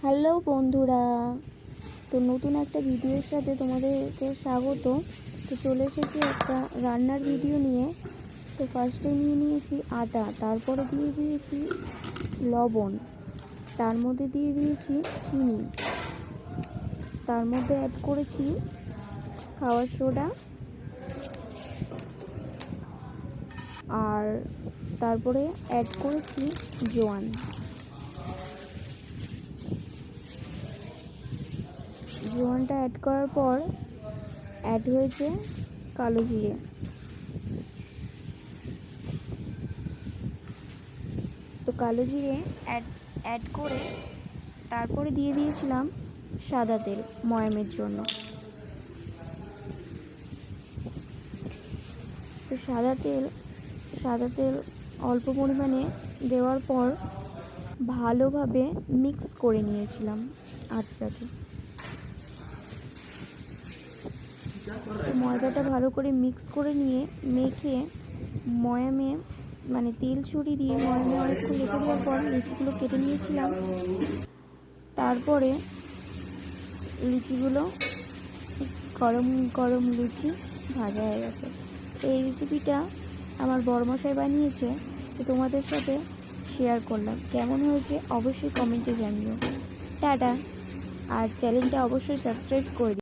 Hello বন্ধুরা, তো নতুন একটা ভিডিওর সাথে তোমাদেরকে স্বাগত। তো চলে এসেছি একটা রান্নার ভিডিও নিয়ে। তো ফার্স্টে নিয়ে নিয়েছি আটা, তারপরে দিয়ে দিয়েছি লবণ, তার মধ্যে দিয়ে দিয়েছি চিনি, তার মধ্যে অ্যাড করেছি খাওয়ার সোডা, আর তারপরে অ্যাড করেছি জোয়ান। জোয়ানটা অ্যাড করার পর অ্যাড হয়েছে কালো জিরে। তো কালো জিরে অ্যাড করে তারপরে দিয়ে দিয়েছিলাম সাদা তেল ময়ামের জন্য। তো সাদা তেল অল্প পরিমাণে দেওয়ার পর ভালোভাবে মিক্স করে নিয়েছিলাম আটাটাকে। তো ময়দাটা ভালো করে মিক্স করে নিয়ে মেখে ময়ামে তেল ছড়িয়ে দিয়ে ময়ামে অনেকক্ষণ রেখে দেওয়ার পর লুচিগুলো কেটে নিয়েছিলাম। তারপরে লুচিগুলো গরম গরম লুচি ভাজা হয়ে গেছে। এই রেসিপিটা আমার বড়মশাই বানিয়েছে, তো তোমাদের সাথে শেয়ার করলাম। কেমন হয়েছে অবশ্যই কমেন্টে জানিও। টাটা, আর চ্যানেলটা অবশ্যই সাবস্ক্রাইব করে দিও।